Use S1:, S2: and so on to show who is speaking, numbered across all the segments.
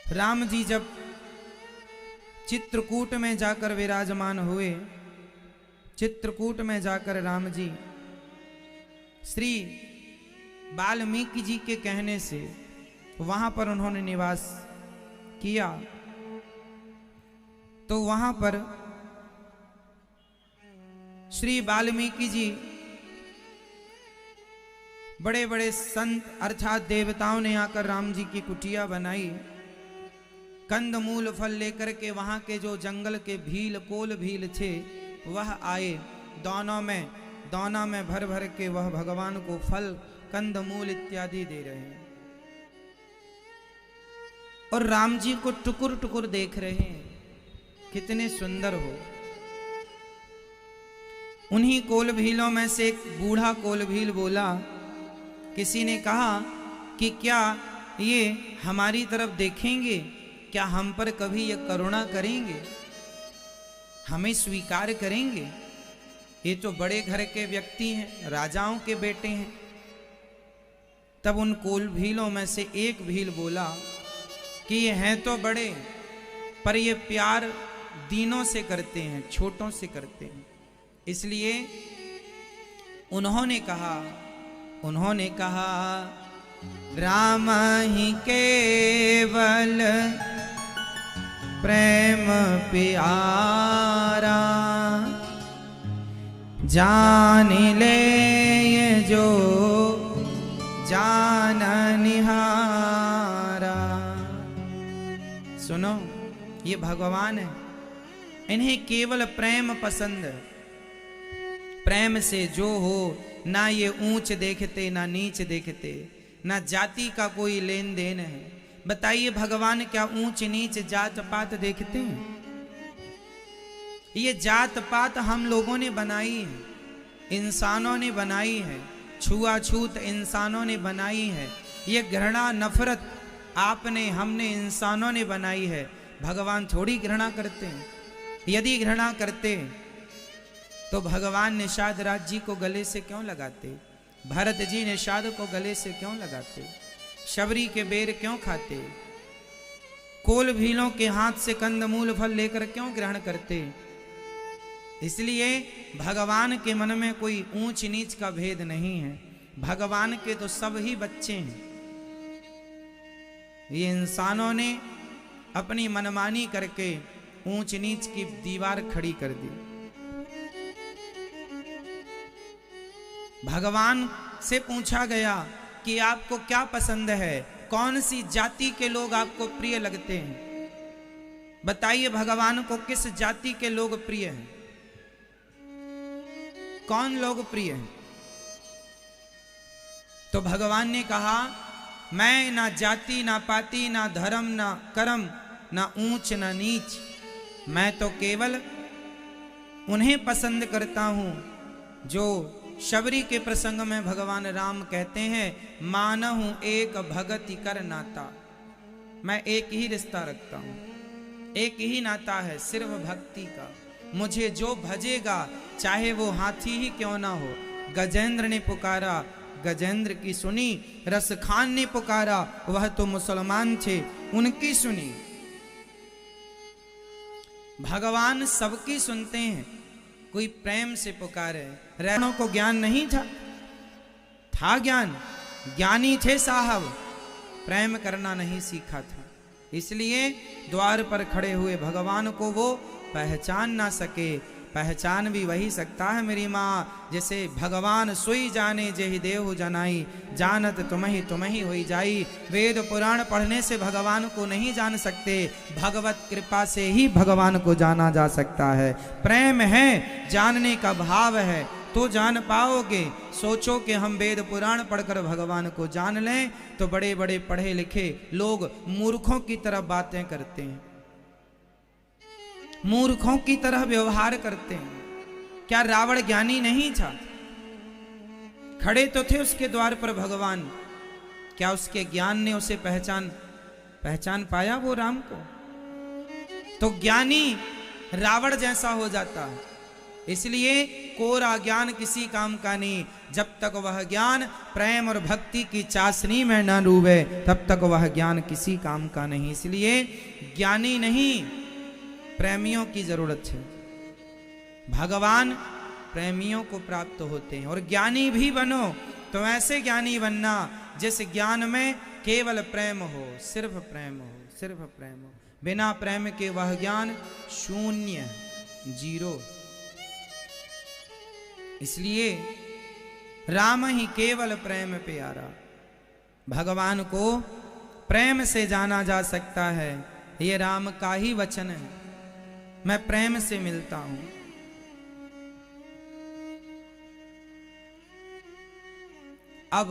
S1: राम जी जब चित्रकूट में जाकर विराजमान हुए, चित्रकूट में जाकर राम जी श्री वाल्मीकि जी के कहने से वहां पर उन्होंने निवास किया, तो वहां पर श्री वाल्मीकि जी बड़े बड़े संत अर्थात देवताओं ने आकर राम जी की कुटिया बनाई। कंद मूल फल लेकर के वहां के जो जंगल के भील कोल भील थे वह आए, दोनों में भर भर के वह भगवान को फल कंद मूल इत्यादि दे रहे हैं और राम जी को टुकुर टुकुर देख रहे हैं, कितने सुंदर हो। उन्हीं कोल भीलों में से एक बूढ़ा कोल भील बोला, किसी ने कहा कि क्या ये हमारी तरफ देखेंगे, क्या हम पर कभी ये करुणा करेंगे, हमें स्वीकार करेंगे? ये तो बड़े घर के व्यक्ति हैं, राजाओं के बेटे हैं। तब उन कोल भीलों में से एक भील बोला कि ये हैं तो बड़े, पर ये प्यार दीनों से करते हैं, छोटों से करते हैं। इसलिए उन्होंने कहा राम ही केवल प्रेम प्यारा, जान ले ये जो जान निहारा। सुनो, ये भगवान है, इन्हें केवल प्रेम पसंद है। प्रेम से जो हो, ना ये ऊंच देखते ना नीच देखते, ना जाति का कोई लेन देन है। बताइए भगवान क्या ऊंच नीच जात पात देखते हैं? ये जात पात हम लोगों ने बनाई है, इंसानों ने बनाई है, छुआछूत इंसानों ने बनाई है। ये घृणा नफरत आपने हमने इंसानों ने बनाई है। भगवान थोड़ी घृणा करते हैं। यदि घृणा करते तो भगवान निषाद राज जी को गले से क्यों लगाते? भरत जी निषाद को गले से क्यों लगाते? शबरी के बेर क्यों खाते? कोल भीलों के हाथ से कंदमूल फल लेकर क्यों ग्रहण करते? इसलिए भगवान के मन में कोई ऊंच नीच का भेद नहीं है। भगवान के तो सब ही बच्चे हैं। ये इंसानों ने अपनी मनमानी करके ऊंच नीच की दीवार खड़ी कर दी। भगवान से पूछा गया कि आपको क्या पसंद है, कौन सी जाति के लोग आपको प्रिय लगते हैं? बताइए भगवान को किस जाति के लोग प्रिय हैं? कौन लोग प्रिय हैं? तो भगवान ने कहा, मैं ना जाति ना पाति ना धर्म ना कर्म ना ऊंच ना नीच, मैं तो केवल उन्हें पसंद करता हूं जो शबरी के प्रसंग में भगवान राम कहते हैं, मानहु एक भगति कर नाता। मैं एक ही रिश्ता रखता हूं, एक ही नाता है, सिर्फ भक्ति का। मुझे जो भजेगा चाहे वो हाथी ही क्यों ना हो। गजेंद्र ने पुकारा, गजेंद्र की सुनी। रस खान ने पुकारा, वह तो मुसलमान थे, उनकी सुनी। भगवान सबकी सुनते हैं। कोई प्रेम से पुकारे। रावणों को ज्ञान नहीं था ज्ञान, ज्ञानी थे साहब, प्रेम करना नहीं सीखा था। इसलिए द्वार पर खड़े हुए भगवान को वो पहचान ना सके। पहचान भी वही सकता है मेरी माँ, जैसे भगवान सोई जाने जेहि देहु जनाई, जानत तुम्हि होई जाई। वेद पुराण पढ़ने से भगवान को नहीं जान सकते, भगवत कृपा से ही भगवान को जाना जा सकता है। प्रेम है, जानने का भाव है तो जान पाओगे। सोचो कि हम वेद पुराण पढ़कर भगवान को जान लें तो बड़े बड़े पढ़े लिखे लोग मूर्खों की तरह बातें करते हैं, मूर्खों की तरह व्यवहार करते हैं। क्या रावण ज्ञानी नहीं था? खड़े तो थे उसके द्वार पर भगवान, क्या उसके ज्ञान ने उसे पहचान पाया वो राम को? तो ज्ञानी रावण जैसा हो जाता है। इसलिए कोरा ज्ञान किसी काम का नहीं। जब तक वह ज्ञान प्रेम और भक्ति की चाशनी में न डूबे तब तक वह ज्ञान किसी काम का नहीं। इसलिए ज्ञानी नहीं, प्रेमियों की जरूरत है। भगवान प्रेमियों को प्राप्त होते हैं। और ज्ञानी भी बनो तो ऐसे ज्ञानी बनना जिस ज्ञान में केवल प्रेम हो, सिर्फ प्रेम हो, सिर्फ प्रेम हो। बिना प्रेम के वह ज्ञान शून्य, जीरो। इसलिए राम ही केवल प्रेम प्यारा। भगवान को प्रेम से जाना जा सकता है, ये राम का ही वचन है। मैं प्रेम से मिलता हूं। अब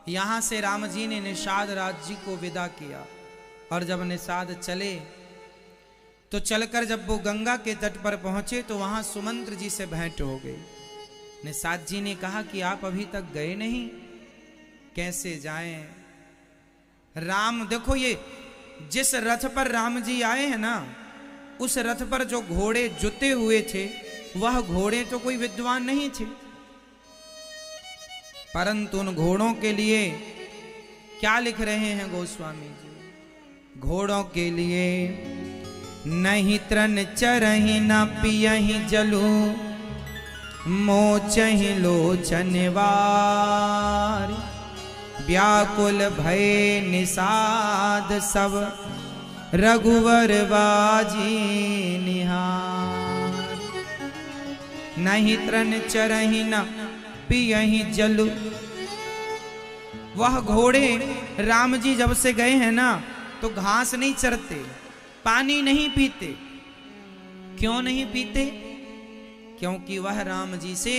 S1: यहां से राम जी ने निषाद राज जी को विदा किया। और जब निषाद चले तो चलकर जब वो गंगा के तट पर पहुंचे तो वहां सुमंत्र जी से भेंट हो गई। निषाद जी ने कहा कि आप अभी तक गए नहीं, कैसे जाएं? राम देखो, ये जिस रथ पर राम जी आए हैं ना, उस रथ पर जो घोड़े जुते हुए थे वह घोड़े तो कोई विद्वान नहीं थे, परंतु उन घोड़ों के लिए क्या लिख रहे हैं गोस्वामी जी? घोड़ों के लिए नहीं तृण चरहि न पियहि जलू, मोचहि लोचन वारि, व्याकुल भय निषाद सब रघुवर बाजी निहार। नहीं तृण चरहि न पियहि जलु। वह घोड़े राम जी जब से गए हैं ना तो घास नहीं चरते, पानी नहीं पीते। क्यों नहीं पीते? क्योंकि वह राम जी से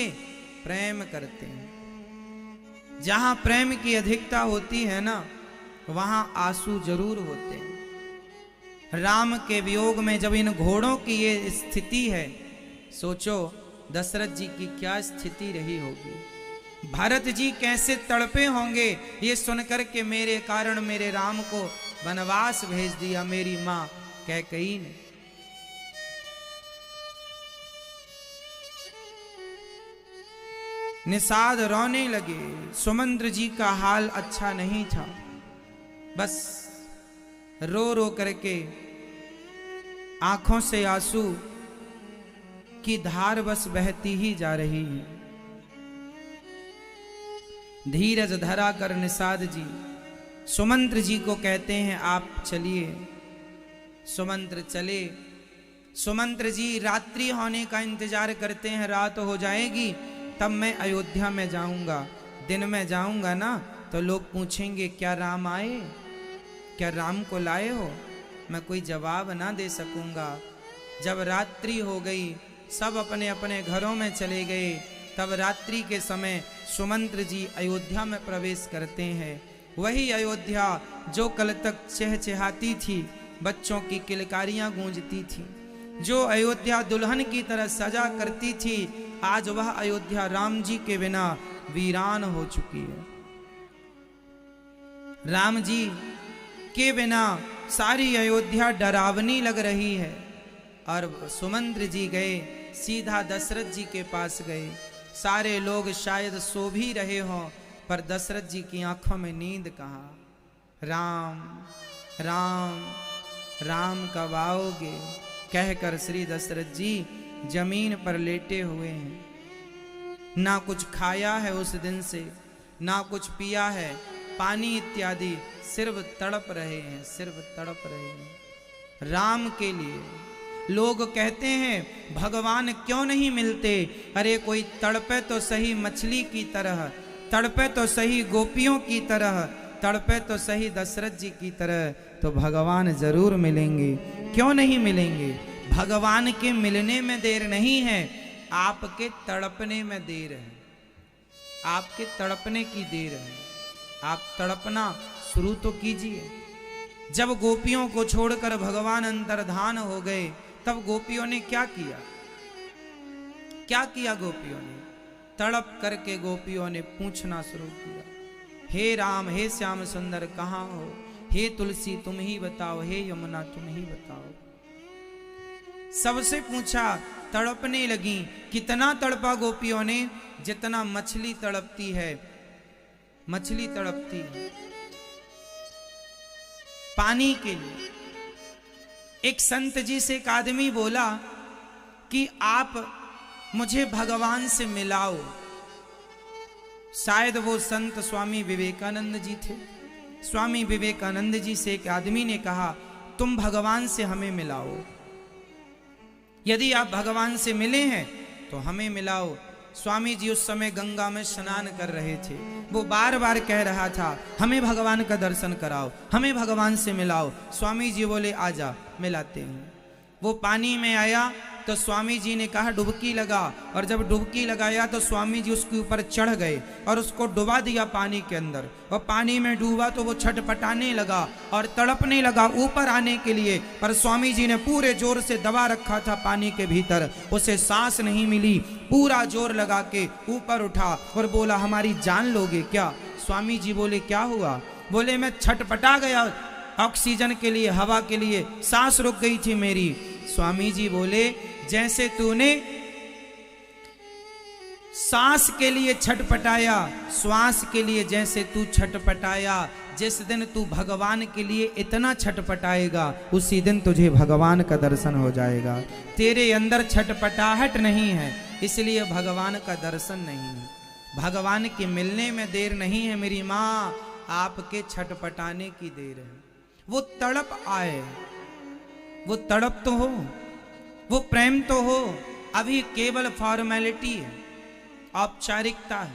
S1: प्रेम करते हैं। जहां प्रेम की अधिकता होती है ना वहां आंसू जरूर होते हैं। राम के वियोग में जब इन घोड़ों की ये स्थिति है, सोचो दशरथ जी की क्या स्थिति रही होगी। भरत जी कैसे तड़पे होंगे ये सुनकर के मेरे कारण मेरे राम को वनवास भेज दिया मेरी मां कैकेयी ने। निषाद रोने लगे। सुमंत्र जी का हाल अच्छा नहीं था, बस रो रो करके आंखों से आंसू की धार बस बहती ही जा रही है। धीरज धरा कर निषाद जी सुमंत्र जी को कहते हैं आप चलिए। सुमंत्र चले। सुमंत्र जी रात्रि होने का इंतजार करते हैं, रात हो जाएगी तब मैं अयोध्या में जाऊंगा। दिन में जाऊंगा ना तो लोग पूछेंगे क्या राम आए, क्या राम को लाए हो? मैं कोई जवाब ना दे सकूंगा। जब रात्रि हो गई सब अपने अपने घरों में चले गए, तब रात्रि के समय सुमंत्र जी अयोध्या में प्रवेश करते हैं। वही अयोध्या जो कल तक चहचहाती थी, बच्चों की किलकारियां गूंजती थी, जो अयोध्या दुल्हन की तरह सजा करती थी, आज वह अयोध्या राम जी के बिना वीरान हो चुकी है। राम जी के बिना सारी अयोध्या डरावनी लग रही है। और सुमंत्र जी गए, सीधा दशरथ जी के पास गए। सारे लोग शायद सो भी रहे हों, पर दशरथ जी की आंखों में नींद कहाँ। राम राम राम कब आओगे कहकर श्री दशरथ जी जमीन पर लेटे हुए हैं। ना कुछ खाया है उस दिन से, ना कुछ पिया है, पानी इत्यादि, सिर्फ तड़प रहे हैं, सिर्फ तड़प रहे हैं राम के लिए। लोग कहते हैं भगवान क्यों नहीं मिलते? अरे कोई तड़पे तो सही मछली की तरह, तड़पे तो सही गोपियों की तरह, तड़पे तो सही दशरथ जी की तरह, तो भगवान जरूर मिलेंगे। क्यों नहीं मिलेंगे? भगवान के मिलने में देर नहीं है, आपके तड़पने में देर है। आपके तड़पने की देर है। आप तड़पना शुरू तो कीजिए। जब गोपियों को छोड़कर भगवान अंतर्धान हो गए तब गोपियों ने क्या किया? क्या किया गोपियों ने? तड़प करके गोपियों ने पूछना शुरू किया, हे राम, हे श्याम सुंदर कहाँ हो? हे तुलसी तुम ही बताओ, हे यमुना तुम ही बताओ। सबसे पूछा, तड़पने लगी। कितना तड़पा गोपियों ने? जितना मछली तड़पती है, मछली तड़पती है पानी के लिए। एक संत जी से एक आदमी बोला कि आप मुझे भगवान से मिलाओ। शायद वो संत स्वामी विवेकानंद जी थे। स्वामी विवेकानंद जी से एक आदमी ने कहा, तुम भगवान से हमें मिलाओ। यदि आप भगवान से मिले हैं तो हमें मिलाओ। स्वामी जी उस समय गंगा में स्नान कर रहे थे। वो बार बार कह रहा था, हमें भगवान का दर्शन कराओ, हमें भगवान से मिलाओ। स्वामी जी बोले, आजा मिलाते हैं। वो पानी में आया तो स्वामी जी ने कहा, डुबकी लगा। और जब डुबकी लगाया तो स्वामी जी उसके ऊपर चढ़ गए और उसको डुबा दिया पानी के अंदर। और पानी में डूबा तो वो छटपटाने लगा और तड़पने लगा ऊपर आने के लिए, पर स्वामी जी ने पूरे जोर से दबा रखा था पानी के भीतर। उसे सांस नहीं मिली। पूरा जोर लगा के ऊपर उठा और बोला, हमारी जान लोगे क्या? स्वामी जी बोले, क्या हुआ? बोले, मैं छटपटा गया ऑक्सीजन के लिए, हवा के लिए, सांस रुक गई थी मेरी। स्वामी जी बोले, जैसे तूने सांस के लिए छटपटाया, श्वास के लिए जैसे तू छटपटाया, जिस दिन तू भगवान के लिए इतना छटपटाएगा उसी दिन तुझे भगवान का दर्शन हो जाएगा। तेरे अंदर छटपटाहट नहीं है, इसलिए भगवान का दर्शन नहीं है। भगवान के मिलने में देर नहीं है मेरी माँ, आपके छटपटाने की देर है। वो तड़प आए, वो तड़प तो हो, वो प्रेम तो हो। अभी केवल फॉर्मेलिटी है, औपचारिकता है।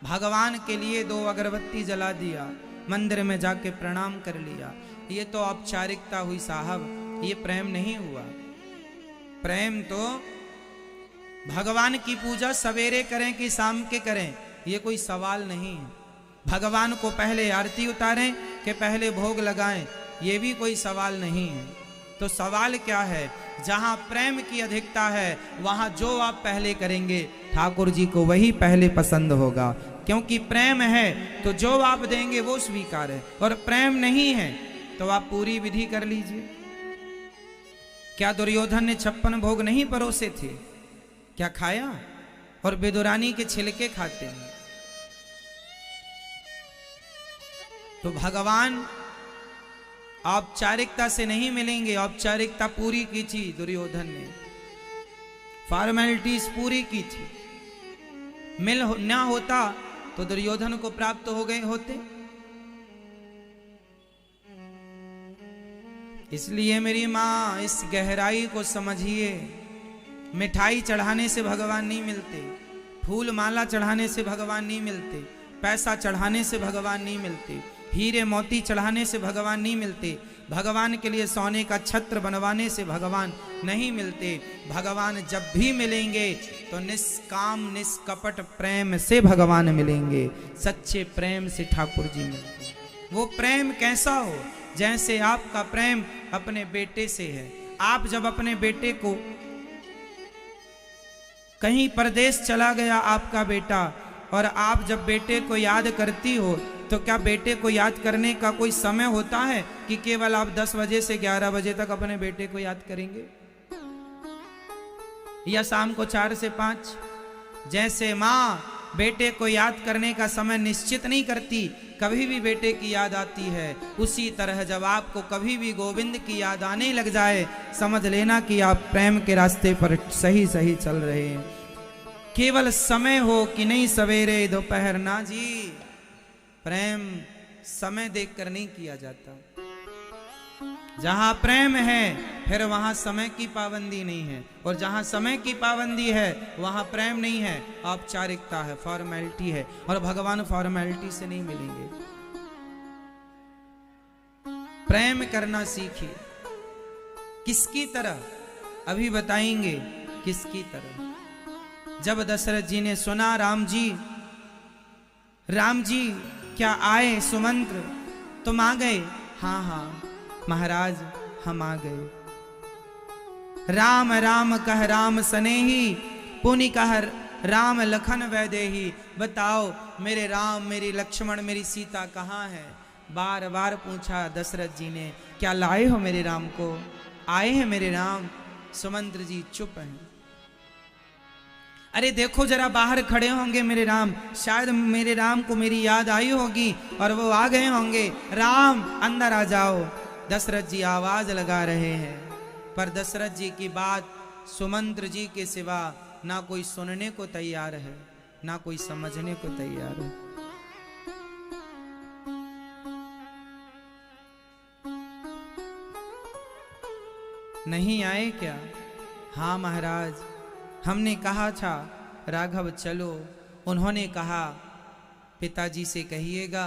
S1: भगवान के लिए 2 अगरबत्ती जला दिया, मंदिर में जाके प्रणाम कर लिया, ये तो औपचारिकता हुई साहब, ये प्रेम नहीं हुआ। प्रेम तो भगवान की पूजा सवेरे करें कि शाम के करें, ये कोई सवाल नहीं है। भगवान को पहले आरती उतारें कि पहले भोग लगाएं, ये भी कोई सवाल नहीं है। तो सवाल क्या है? जहां प्रेम की अधिकता है वहां जो आप पहले करेंगे ठाकुर जी को वही पहले पसंद होगा। क्योंकि प्रेम है तो जो आप देंगे वो स्वीकार है, और प्रेम नहीं है तो आप पूरी विधि कर लीजिए। क्या दुर्योधन ने 56 भोग नहीं परोसे थे? क्या खाया? और विदुरानी के छिलके खाते हैं। तो भगवान औपचारिकता से नहीं मिलेंगे। औपचारिकता पूरी की थी दुर्योधन ने, फॉर्मेलिटीज पूरी की थी। मिल ना होता तो दुर्योधन को प्राप्त हो गए होते। इसलिए मेरी मां, इस गहराई को समझिए। मिठाई चढ़ाने से भगवान नहीं मिलते, फूल माला चढ़ाने से भगवान नहीं मिलते, पैसा चढ़ाने से भगवान नहीं मिलते, हीरे मोती चढ़ाने से भगवान नहीं मिलते, भगवान के लिए सोने का छत्र बनवाने से भगवान नहीं मिलते। भगवान जब भी मिलेंगे तो निष्काम निष्कपट प्रेम से भगवान मिलेंगे। सच्चे प्रेम से ठाकुर जी मिलते हैं। वो प्रेम कैसा हो? जैसे आपका प्रेम अपने बेटे से है। आप जब अपने बेटे को, कहीं परदेश चला गया आपका बेटा, और आप जब बेटे को याद करती हो तो क्या बेटे को याद करने का कोई समय होता है कि केवल आप 10 बजे से 11 बजे तक अपने बेटे को याद करेंगे, या शाम को 4 से 5? जैसे माँ बेटे को याद करने का समय निश्चित नहीं करती, कभी भी बेटे की याद आती है, उसी तरह जब आपको कभी भी गोविंद की याद आने लग जाए, समझ लेना कि आप प्रेम के रास्ते पर सही सही चल रहे हैं। केवल समय हो कि नहीं सवेरे दोपहर ना जी, प्रेम समय देखकर नहीं किया जाता। जहां प्रेम है फिर वहां समय की पाबंदी नहीं है, और जहां समय की पाबंदी है वहां प्रेम नहीं है, औपचारिकता है, फॉर्मेलिटी है। और भगवान फॉर्मेलिटी से नहीं मिलेंगे। प्रेम करना सीखिए। किसकी तरह? अभी बताएंगे किसकी तरह। जब दशरथ जी ने सुना राम जी क्या आए सुमंत्र, तुम आ गए? हाँ हाँ महाराज हम आ गए। राम राम कह राम सनेही, पुनि कह राम लखन वैदेही। बताओ मेरे राम, मेरे लक्ष्मण, मेरी सीता कहाँ है? बार बार पूछा दशरथ जी ने। क्या लाए हो मेरे राम को? आए हैं मेरे राम? सुमंत्र जी चुप हैं। अरे देखो जरा बाहर खड़े होंगे मेरे राम, शायद मेरे राम को मेरी याद आई होगी और वो आ गए होंगे। राम अंदर आ जाओ। दशरथ जी आवाज लगा रहे हैं, पर दशरथ जी की बात सुमंत्र जी के सिवा ना कोई सुनने को तैयार है, ना कोई समझने को तैयार है। नहीं आए क्या? हाँ महाराज, हमने कहा था राघव चलो। उन्होंने कहा पिताजी से कहिएगा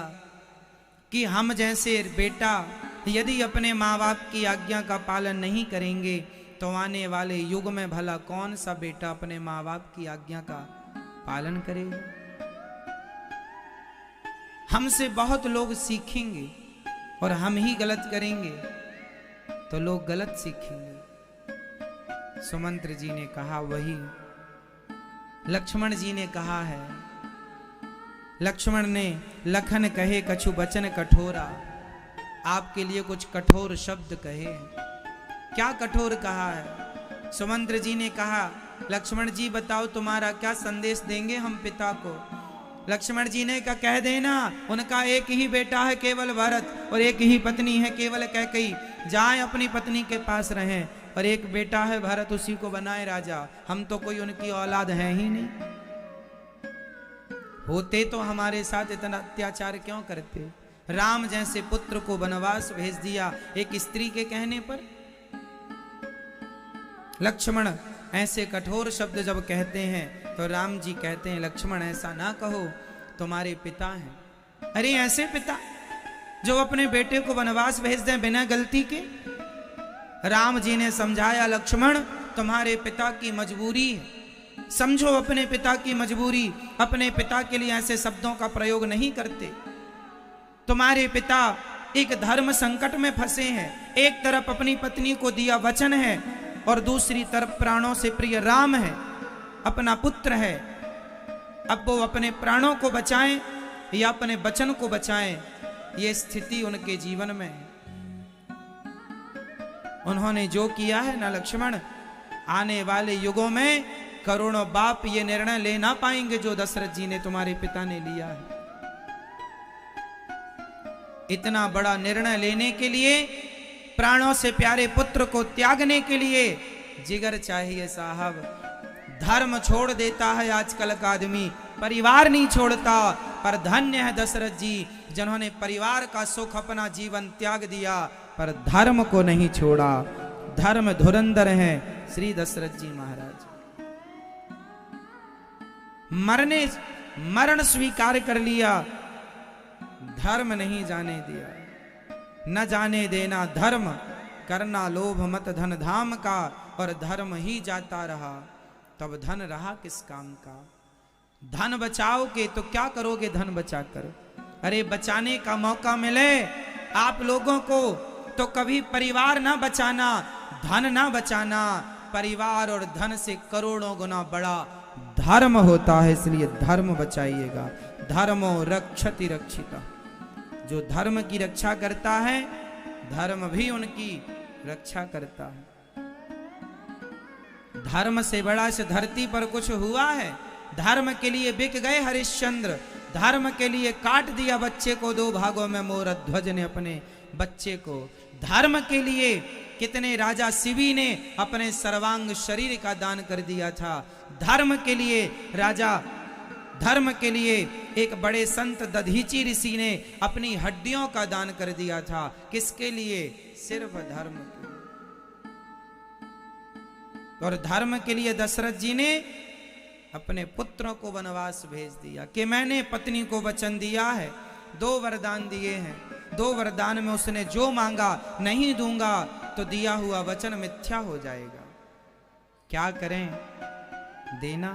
S1: कि हम जैसे बेटा यदि अपने माँ बाप की आज्ञा का पालन नहीं करेंगे तो आने वाले युग में भला कौन सा बेटा अपने माँ बाप की आज्ञा का पालन करेगा। हमसे बहुत लोग सीखेंगे और हम ही गलत करेंगे तो लोग गलत सीखेंगे। सुमंत्र जी ने कहा वही लक्ष्मण जी ने कहा है। लक्ष्मण ने लखन कहे कछु बचन कठोरा, आपके लिए कुछ कठोर शब्द कहे। क्या कठोर कहा है? सुमंत्र जी ने कहा लक्ष्मण जी बताओ तुम्हारा क्या संदेश देंगे हम पिता को। लक्ष्मण जी ने कह देना उनका एक ही बेटा है केवल भरत और एक ही पत्नी है केवल कैकेयी, जाएं अपनी पत्नी के पास रहें, और एक बेटा है भरत उसी को बनाए राजा। हम तो कोई उनकी औलाद है ही नहीं, होते तो हमारे साथ इतना अत्याचार क्यों करते। राम जैसे पुत्र को वनवास भेज दिया एक स्त्री के कहने पर। लक्ष्मण ऐसे कठोर शब्द जब कहते हैं तो राम जी कहते हैं लक्ष्मण ऐसा ना कहो, तुम्हारे पिता हैं। अरे ऐसे पिता जो अपने बेटे को वनवास भेज दें बिना गलती के। राम जी ने समझाया लक्ष्मण तुम्हारे पिता की मजबूरी है, समझो अपने पिता की मजबूरी। अपने पिता के लिए ऐसे शब्दों का प्रयोग नहीं करते। तुम्हारे पिता एक धर्म संकट में फंसे हैं। एक तरफ अपनी पत्नी को दिया वचन है और दूसरी तरफ प्राणों से प्रिय राम है, अपना पुत्र है। अब वो अपने प्राणों को बचाएं या अपने वचन को बचाएं, ये स्थिति उनके जीवन में है। उन्होंने जो किया है ना लक्ष्मण, आने वाले युगों में करोड़ों बाप ये निर्णय ले ना पाएंगे जो दशरथ जी ने तुम्हारे पिता ने लिया है। इतना बड़ा निर्णय लेने के लिए, प्राणों से प्यारे पुत्र को त्यागने के लिए जिगर चाहिए साहब। धर्म छोड़ देता है आजकल का आदमी, परिवार नहीं छोड़ता। पर धन्य है दशरथ जी जिन्होंने परिवार का सुख अपना जीवन त्याग दिया पर धर्म को नहीं छोड़ा। धर्म धुरंधर है श्री दशरथ जी महाराज। मरण स्वीकार कर लिया, धर्म नहीं जाने दिया। न जाने देना धर्म, करना लोभ मत धन धाम का, और धर्म ही जाता रहा तब धन रहा किस काम का। धन बचाओगे तो क्या करोगे धन बचाकर? अरे बचाने का मौका मिले आप लोगों को तो कभी परिवार ना बचाना, धन ना बचाना। परिवार और धन से करोड़ों गुना बड़ा धर्म होता है, इसलिए धर्म बचाइएगा। धर्मो रक्षति रक्षिता, जो धर्म की रक्षा करता है धर्म भी उनकी रक्षा करता है। धर्म से बड़ा इस धरती पर कुछ हुआ है? धर्म के लिए बिक गए हरिश्चंद्र, धर्म के लिए काट दिया बच्चे को दो भागों में मोरध्वज ने अपने बच्चे को। धर्म के लिए कितने राजा शिवी ने अपने सर्वांग शरीर का दान कर दिया था। धर्म के लिए राजा, धर्म के लिए एक बड़े संत दधीची ऋषि ने अपनी हड्डियों का दान कर दिया था। किसके लिए? सिर्फ धर्म के। और धर्म के लिए दशरथ जी ने अपने पुत्रों को वनवास भेज दिया कि मैंने पत्नी को वचन दिया है, 2 वरदान दिए हैं, 2 वरदान में उसने जो मांगा नहीं दूंगा तो दिया हुआ वचन मिथ्या हो जाएगा। क्या करें? देना।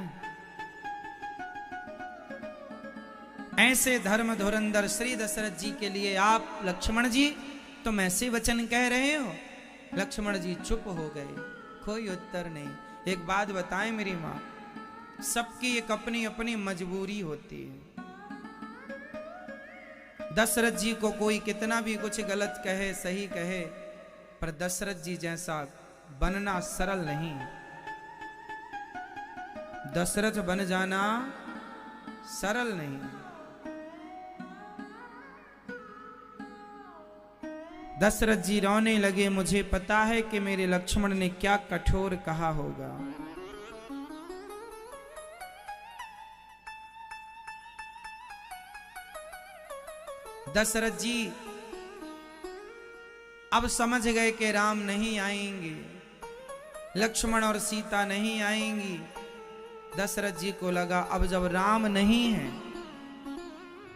S1: ऐसे धर्म धुरंधर श्री दशरथ जी के लिए आप लक्ष्मण जी तुम ऐसे वचन कह रहे हो? लक्ष्मण जी चुप हो गए, कोई उत्तर नहीं। एक बात बताएं मेरी मां, सबकी एक अपनी अपनी मजबूरी होती है। दशरथ जी को कोई कितना भी कुछ गलत कहे सही कहे, पर दशरथ जी जैसा बनना सरल नहीं, दशरथ बन जाना सरल नहीं। दशरथ जी रोने लगे, मुझे पता है कि मेरे लक्ष्मण ने क्या कठोर कहा होगा। दशरथ जी अब समझ गए कि राम नहीं आएंगे, लक्ष्मण और सीता नहीं आएंगी। दशरथ जी को लगा अब जब राम नहीं है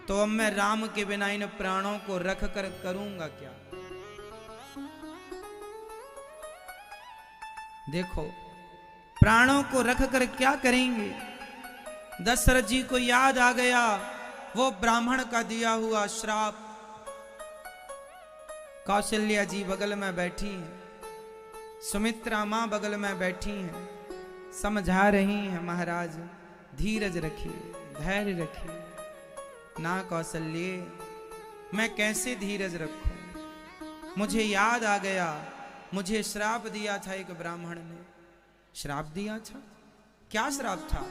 S1: तो अब मैं राम के बिना इन प्राणों को रख कर करूंगा क्या। देखो प्राणों को रख कर क्या करेंगे। दशरथ जी को याद आ गया वो ब्राह्मण का दिया हुआ श्राप। कौशल्या जी बगल में बैठी हैं, सुमित्रा मां बगल में बैठी हैं, समझा रही हैं महाराज धीरज रखिए, धैर्य रखिए। ना कौशल्य, मैं कैसे धीरज रखूं, मुझे याद आ गया मुझे श्राप दिया था एक ब्राह्मण ने। श्राप दिया था? क्या श्राप था?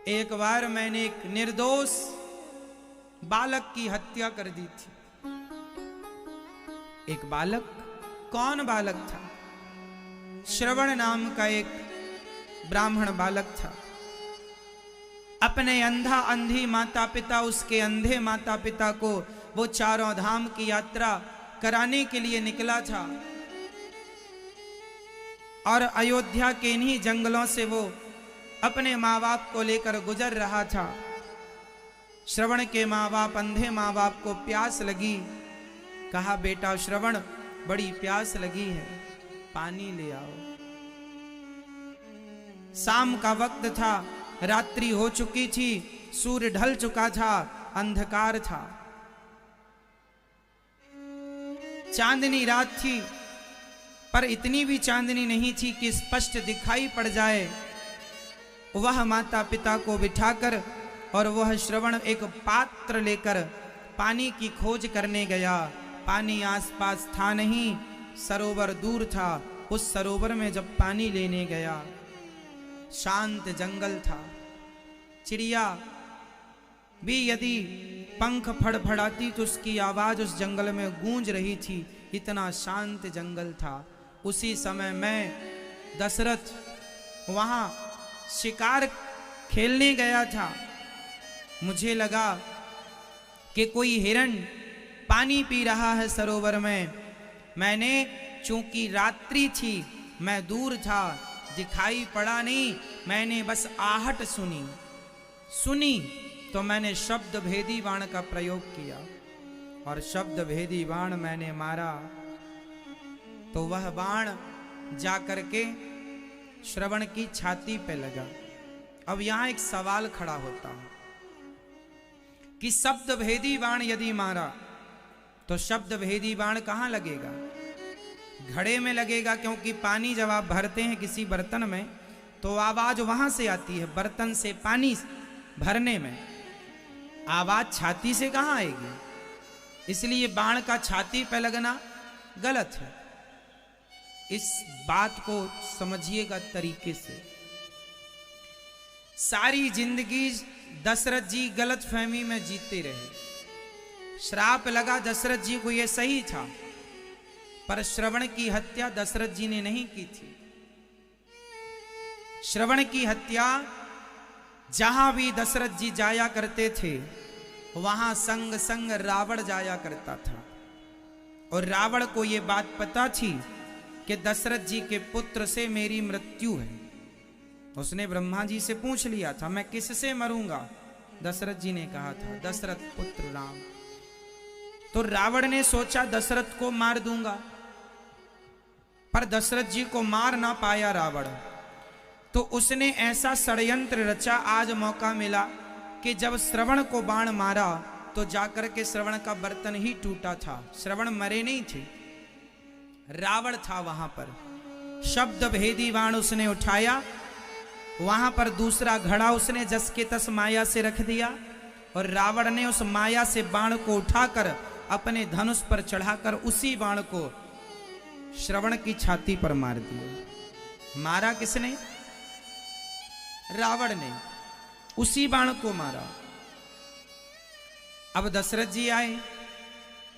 S1: एक बार मैंने एक निर्दोष बालक की हत्या कर दी थी। एक बालक? कौन बालक था? श्रवण नाम का एक ब्राह्मण बालक था। अपने अंधा अंधी माता पिता, उसके अंधे माता पिता को वो चारों धाम की यात्रा कराने के लिए निकला था और अयोध्या के इन्हीं जंगलों से वो अपने माँ बाप को लेकर गुजर रहा था। श्रवण के माँ बाप, अंधे माँ बाप को प्यास लगी। कहा बेटा श्रवण बड़ी प्यास लगी है, पानी ले आओ। शाम का वक्त था, रात्रि हो चुकी थी, सूर्य ढल चुका था, अंधकार था, चांदनी रात थी, पर इतनी भी चांदनी नहीं थी कि स्पष्ट दिखाई पड़ जाए। वह माता पिता को बिठाकर और वह श्रवण एक पात्र लेकर पानी की खोज करने गया। पानी आसपास था नहीं, सरोवर दूर था। उस सरोवर में जब पानी लेने गया, शांत जंगल था। चिड़िया भी यदि पंख फड़फड़ाती तो उसकी आवाज उस जंगल में गूंज रही थी, इतना शांत जंगल था। उसी समय मैं दशरथ वहां शिकार खेलने गया था। मुझे लगा कि कोई हिरण पानी पी रहा है सरोवर में। मैंने, चूंकि रात्रि थी, मैं दूर था, दिखाई पड़ा नहीं, मैंने बस आहट सुनी तो मैंने शब्द भेदी बाण का प्रयोग किया और शब्द भेदी बाण मैंने मारा तो वह बाण जाकर के श्रवण की छाती पे लगा। अब यहां एक सवाल खड़ा होता है कि शब्द भेदी बाण यदि मारा तो शब्द भेदी बाण कहां लगेगा? घड़े में लगेगा, क्योंकि पानी जब आप भरते हैं किसी बर्तन में तो आवाज वहां से आती है। बर्तन से पानी भरने में आवाज छाती से कहां आएगी? इसलिए बाण का छाती पे लगना गलत है। इस बात को समझिएगा तरीके से। सारी जिंदगी दशरथ जी गलत फहमी में जीते रहे। श्राप लगा दशरथ जी को, यह सही था, पर श्रवण की हत्या दशरथ जी ने नहीं की थी। श्रवण की हत्या जहां भी दशरथ जी जाया करते थे वहां संग संग रावण जाया करता था। और रावण को यह बात पता थी कि दशरथ जी के पुत्र से मेरी मृत्यु है। उसने ब्रह्मा जी से पूछ लिया था, मैं किससे मरूंगा? दशरथ जी ने कहा था, दशरथ पुत्र राम। तो रावण ने सोचा दशरथ को मार दूंगा, पर दशरथ जी को मार ना पाया रावण। तो उसने ऐसा षड्यंत्र रचा, आज मौका मिला कि जब श्रवण को बाण मारा तो जाकर के श्रवण का बर्तन ही टूटा था। श्रवण मरे नहीं थे, रावण था वहां पर। शब्द भेदी बाण उसने उठाया, वहां पर दूसरा घड़ा उसने जस के तस माया से रख दिया और रावण ने उस माया से बाण को उठाकर अपने धनुष पर चढ़ाकर उसी बाण को श्रवण की छाती पर मार दिया। मारा किसने? रावण ने, उसी बाण को मारा। अब दशरथ जी आए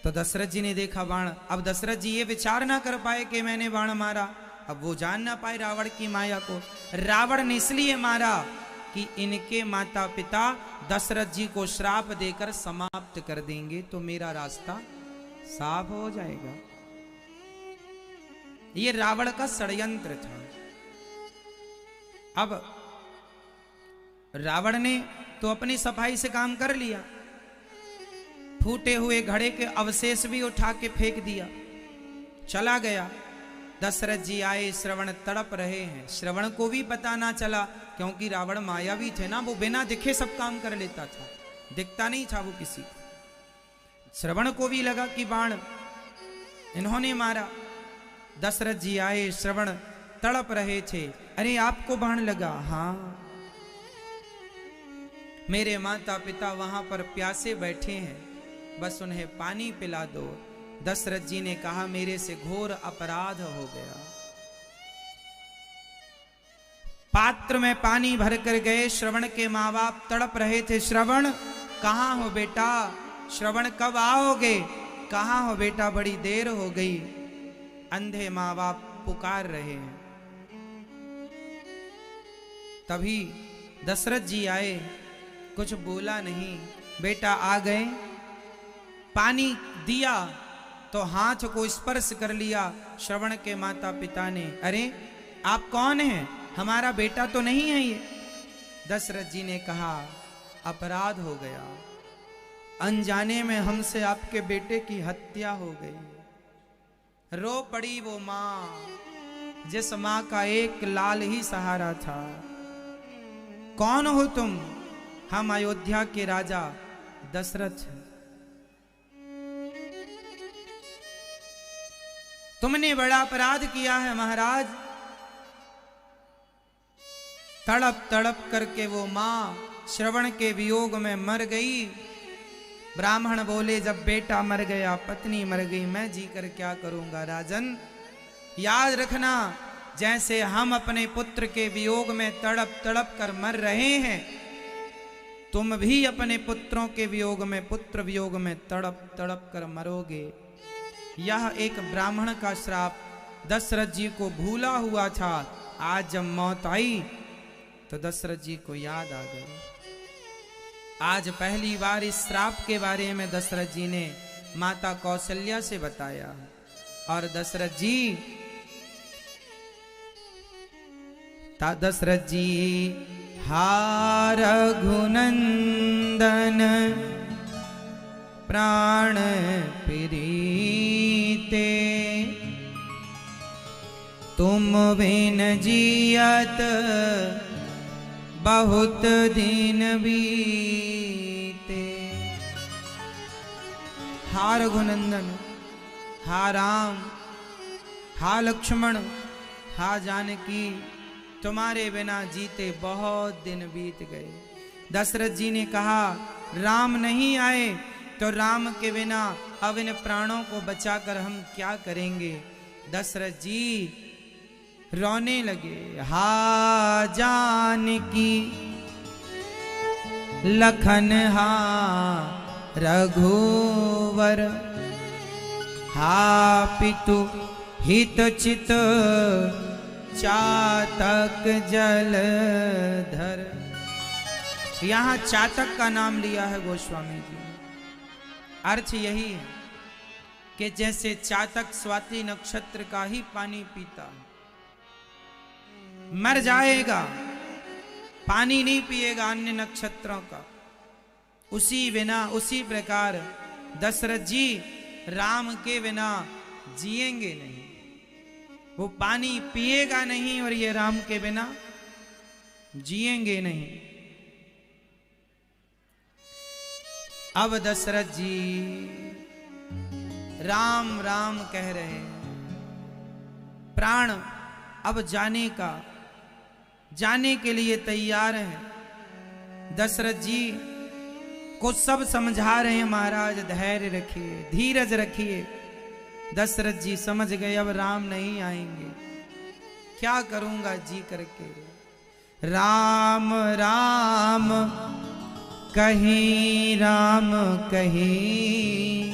S1: तो दशरथ जी ने देखा बाण। अब दशरथ जी ये विचार ना कर पाए कि मैंने बाण मारा। अब वो जान ना पाए रावण की माया को। रावण ने इसलिए मारा कि इनके माता पिता दशरथ जी को श्राप देकर समाप्त कर देंगे तो मेरा रास्ता साफ हो जाएगा। ये रावण का षड्यंत्र था। अब रावण ने तो अपनी सफाई से काम कर लिया। फूटे हुए घड़े के अवशेष भी उठा के फेंक दिया, चला गया। दशरथ जी आए, श्रवण तड़प रहे हैं। श्रवण को भी पता ना चला, क्योंकि रावण मायावी थे ना, वो बिना दिखे सब काम कर लेता था, दिखता नहीं था वो किसी को। श्रवण को भी लगा कि बाण इन्होंने मारा। दशरथ जी आए, श्रवण तड़प रहे थे। अरे आपको बाण लगा? हाँ, मेरे माता पिता वहां पर प्यासे बैठे हैं, बस उन्हें पानी पिला दो। दशरथ जी ने कहा मेरे से घोर अपराध हो गया। पात्र में पानी भर कर गए। श्रवण के माँ बाप तड़प रहे थे। श्रवण कहाँ हो बेटा? श्रवण कब आओगे? कहाँ हो बेटा? बड़ी देर हो गई। अंधे माँ बाप पुकार रहे हैं। तभी दशरथ जी आए, कुछ बोला नहीं। बेटा आ गए, पानी दिया तो हाथ को स्पर्श कर लिया। श्रवण के माता पिता ने, अरे आप कौन हैं? हमारा बेटा तो नहीं है ये। दशरथ जी ने कहा अपराध हो गया, अनजाने में हमसे आपके बेटे की हत्या हो गई। रो पड़ी वो मां जिस मां का एक लाल ही सहारा था। कौन हो तुम? हम अयोध्या के राजा दशरथ। तुमने बड़ा अपराध किया है महाराज। तड़प तड़प करके वो मां श्रवण के वियोग में मर गई। ब्राह्मण बोले जब बेटा मर गया, पत्नी मर गई, मैं जी कर क्या करूंगा? राजन याद रखना, जैसे हम अपने पुत्र के वियोग में तड़प तड़प कर मर रहे हैं, तुम भी अपने पुत्रों के वियोग में, पुत्र वियोग में तड़प तड़प कर मरोगे। यह एक ब्राह्मण का श्राप दशरथ जी को भूला हुआ था। आज जब मौत आई तो दशरथ जी को याद आ गई। आज पहली बार इस श्राप के बारे में दशरथ जी ने माता कौशल्या से बताया। और दशरथ जी हा रघुनंदन प्राण प्रीते, तुम बिन जियत बहुत दिन बीते। हा रघुनंदन, हा राम, हा लक्ष्मण, हा जानकी, तुम्हारे बिना जीते बहुत दिन बीत गए। दशरथ जी ने कहा राम नहीं आए तो राम के बिना अब इन प्राणों को बचाकर हम क्या करेंगे? दशरथ जी रोने लगे। हा जानकी लखन हा रघुवर, हा पितु हित चित चातक जलधर। यहां चातक का नाम लिया है गोस्वामी जी। अर्थ यही है कि जैसे चातक स्वाति नक्षत्र का ही पानी पीता, मर जाएगा, पानी नहीं पिएगा अन्य नक्षत्रों का, उसी प्रकार दशरथ जी राम के बिना जिएंगे नहीं। वो पानी पिएगा नहीं और ये राम के बिना जिएंगे नहीं। अब दशरथ जी राम राम कह रहे हैं। प्राण अब जाने के लिए तैयार हैं। दशरथ जी को सब समझा रहे हैं, महाराज धैर्य रखिए, धीरज रखिए, दशरथ जी समझ गए अब राम नहीं आएंगे, क्या करूंगा जी करके। राम राम कहीं राम कहीं,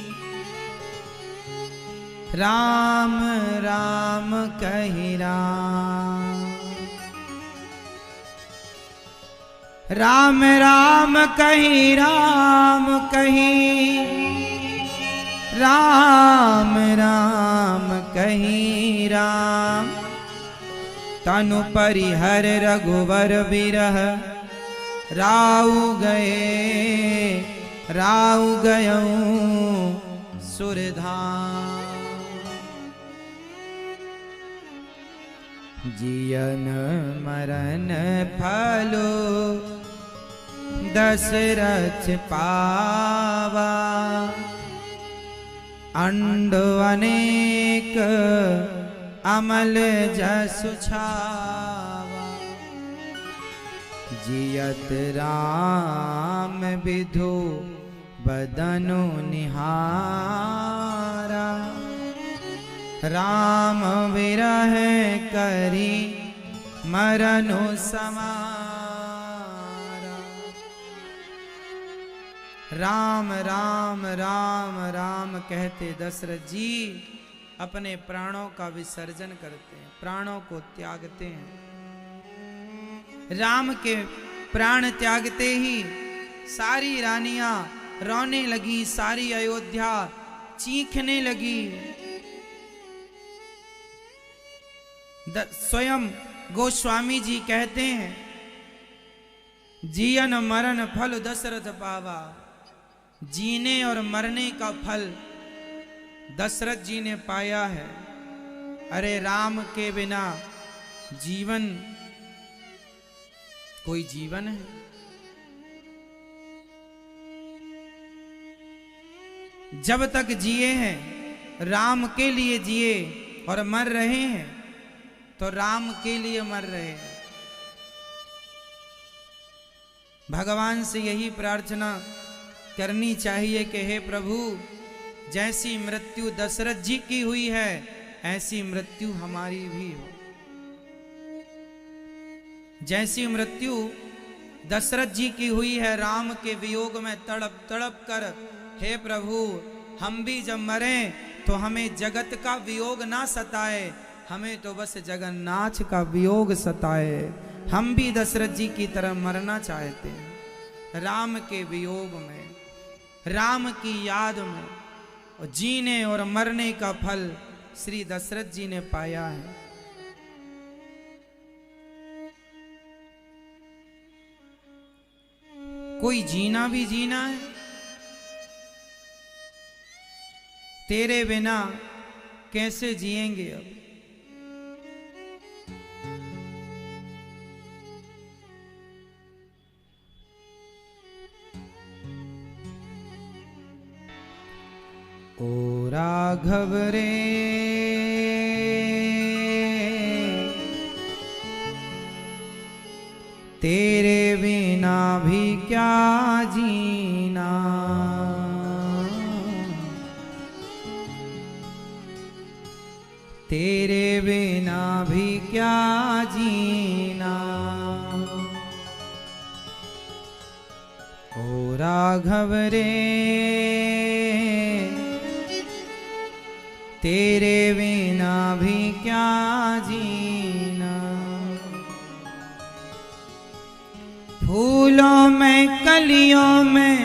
S1: राम राम कहीं राम, राम राम कहीं राम कहीं, राम राम कहीं राम। तनु परिहर रघुवर बिरह, राउ गयऊं सुरधाम। जियन मरण फलो दशरथ पावा, अंड अनेक अमल जसु छावा। जियत राम विधु बदनु निहारा, राम विरह करी मरनु समारा। राम राम राम राम कहते दशरथ जी अपने प्राणों का विसर्जन करते हैं, प्राणों को त्यागते हैं। राम के प्राण त्यागते ही सारी रानियां रोने लगी, सारी अयोध्या चीखने लगी। स्वयं गोस्वामी जी कहते हैं, जियन मरण फल दशरथ पावा, जीने और मरने का फल दशरथ जी ने पाया है। अरे राम के बिना जीवन कोई जीवन है? जब तक जिए हैं राम के लिए जिए और मर रहे हैं तो राम के लिए मर रहे हैं। भगवान से यही प्रार्थना करनी चाहिए कि हे प्रभु, जैसी मृत्यु दशरथ जी की हुई है ऐसी मृत्यु हमारी भी हो। जैसी मृत्यु दशरथ जी की हुई है राम के वियोग में तड़प तड़प कर, हे प्रभु हम भी जब मरें तो हमें जगत का वियोग ना सताए, हमें तो बस जगन्नाथ का वियोग सताए। हम भी दशरथ जी की तरह मरना चाहते हैं, राम के वियोग में, राम की याद में। और जीने और मरने का फल श्री दशरथ जी ने पाया है। कोई जीना भी जीना है, तेरे बिना कैसे जिएंगे अब। ओ राघव रे तेरे बिना भी क्या जीना, तेरे बिना भी क्या जीना। ओ राघव रे तेरे बिना भी क्या जीना। फूलों में कलियों में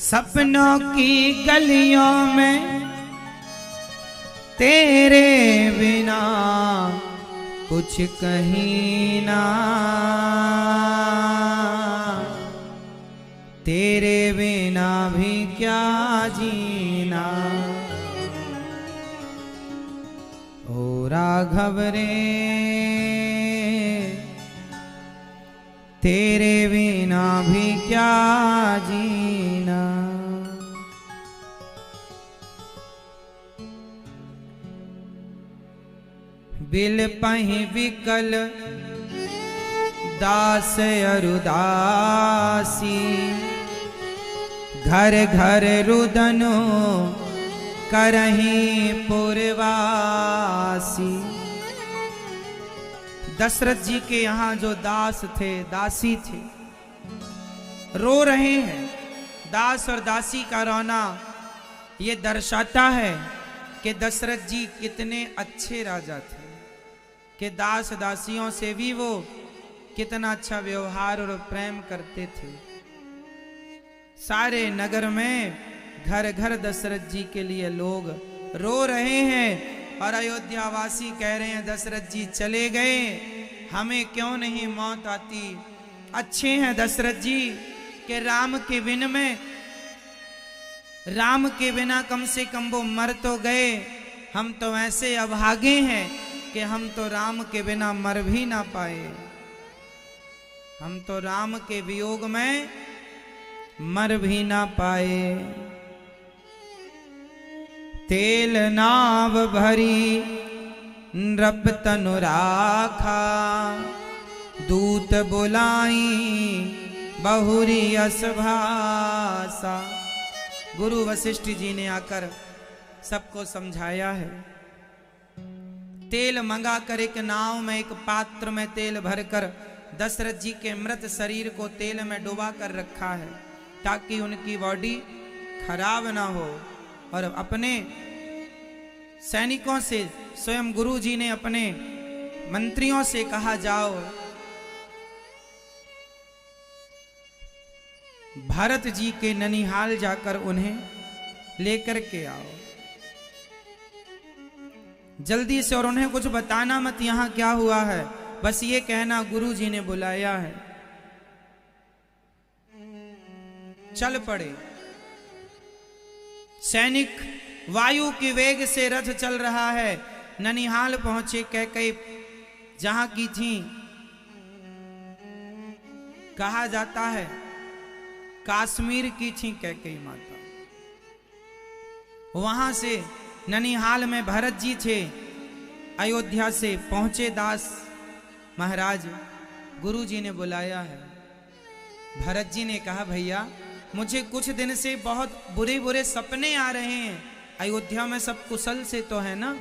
S1: सपनों की गलियों में तेरे बिना कुछ कहीं ना, तेरे बिना भी क्या जीना। ओ राघव रे तेरे बिना भी क्या जीना। बिल पहि विकल दास अरुदासी, घर घर रुदनो करहीं पुरवासी। दशरथ जी के यहाँ जो दास थे, दासी थे, रो रहे हैं। दास और दासी का रोना ये दर्शाता है कि दशरथ जी कितने अच्छे राजा थे, कि दास दासियों से भी वो कितना अच्छा व्यवहार और प्रेम करते थे। सारे नगर में घर घर दशरथ जी के लिए लोग रो रहे हैं और अयोध्यावासी कह रहे हैं दशरथ जी चले गए, हमें क्यों नहीं मौत आती। अच्छे हैं दशरथ जी कि राम के बिना कम से कम वो मर तो गए। हम तो ऐसे अभागे हैं कि हम तो राम के बिना मर भी ना पाए। हम तो राम के वियोग में मर भी ना पाए। तेल नाव भरी नृप तनु राखा, दूत बुलाई बहुरी यश भाषा। गुरु वशिष्ठ जी ने आकर सबको समझाया है। तेल मंगा कर एक नाव में, एक पात्र में तेल भरकर दशरथ जी के मृत शरीर को तेल में डुबा कर रखा है ताकि उनकी बॉडी खराब ना हो। और अपने सैनिकों से, स्वयं गुरु जी ने अपने मंत्रियों से कहा जाओ भरत जी के ननिहाल जाकर उन्हें लेकर के आओ जल्दी से, और उन्हें कुछ बताना मत यहाँ क्या हुआ है, बस ये कहना गुरु जी ने बुलाया है। चल पड़े। सैनिक वायु के वेग से रथ चल रहा है। ननिहाल पहुंचे। कैकई जहां की थी, कहा जाता है काश्मीर की थी कैकई माता। वहां से ननिहाल में भरत जी थे। अयोध्या से पहुंचे दास महाराज, गुरु जी ने बुलाया है। भरत जी ने कहा भैया मुझे कुछ दिन से बहुत बुरे बुरे सपने आ रहे हैं। अयोध्या में सब कुशल से तो है ना?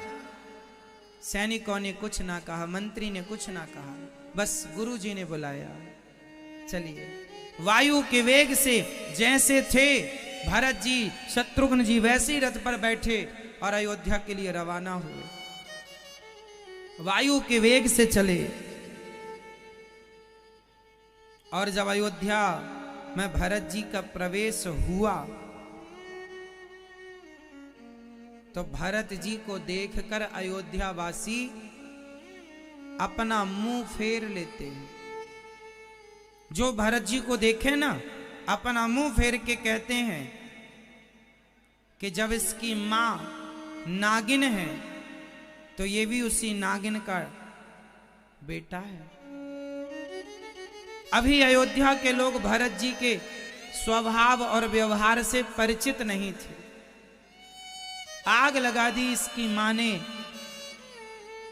S1: सैनिकों ने कुछ ना कहा, मंत्री ने कुछ ना कहा, बस गुरु जी ने बुलाया। चलिए। वायु के वेग से जैसे थे भरत जी, शत्रुघ्न जी वैसे ही रथ पर बैठे और अयोध्या के लिए रवाना हुए। वायु के वेग से चले और जब अयोध्या में भरत जी का प्रवेश हुआ तो भरत जी को देखकर अयोध्यावासी अपना मुंह फेर लेते हैं। जो भरत जी को देखे ना, अपना मुंह फेर के कहते हैं कि जब इसकी मां नागिन है तो ये भी उसी नागिन का बेटा है। अभी अयोध्या के लोग भरत जी के स्वभाव और व्यवहार से परिचित नहीं थे। आग लगा दी इसकी मां ने।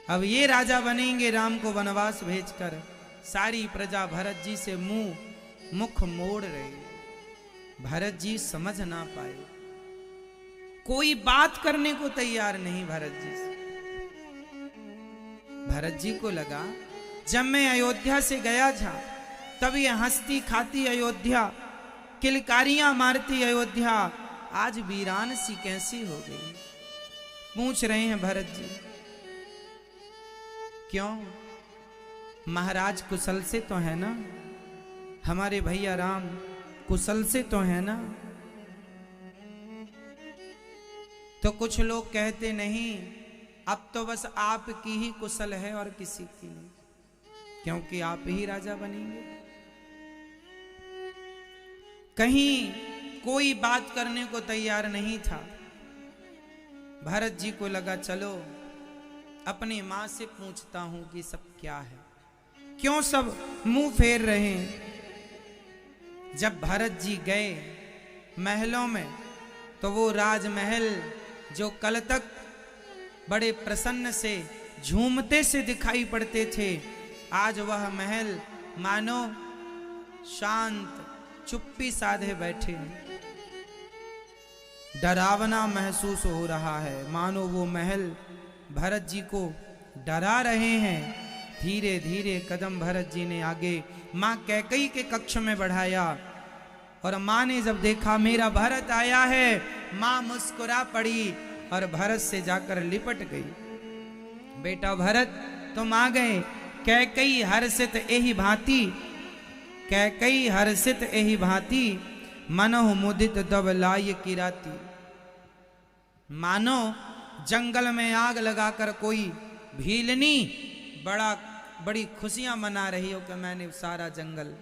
S1: अब ये राजा बनेंगे राम को वनवास भेजकर। सारी प्रजा भरत जी से मुख मोड़ रही। भरत जी समझ ना पाए, कोई बात करने को तैयार नहीं भरत जी से। भरत जी को लगा जब मैं अयोध्या से गया था तब ये हंसती खाती अयोध्या, किलकारियां मारती अयोध्या आज वीरान सी कैसी हो गई। पूछ रहे हैं भरत जी क्यों? महाराज कुशल से तो है ना? हमारे भैया राम कुशल से तो है ना? तो कुछ लोग कहते नहीं, अब तो बस आपकी ही कुशल है और किसी की नहीं, क्योंकि आप ही राजा बनेंगे। कहीं कोई बात करने को तैयार नहीं था। भरत जी को लगा चलो अपनी मां से पूछता हूं कि सब क्या है, क्यों सब मुंह फेर रहे हैं। जब भरत जी गए महलों में तो वो राजमहल जो कल तक बड़े प्रसन्न से झूमते से दिखाई पड़ते थे, आज वह महल मानो शांत चुप्पी साधे बैठे। डरावना महसूस हो रहा है, मानो वो महल भरत जी को डरा रहे हैं। धीरे धीरे कदम भरत जी ने आगे माँ कैकेयी के कक्ष में बढ़ाया और माँ ने जब देखा मेरा भरत आया है, माँ मुस्कुरा पड़ी और भरत से जाकर लिपट गई। बेटा भरत तुम आ गए। कैकेयी हर्षित एहि भांति, कैकेयी हर्षित एहि भांति, मनोह मुदित दब लाय की राती। मानो जंगल में आग लगाकर कोई भीलनी बड़ी खुशियां मना रही हो कि मैंने सारा जंगल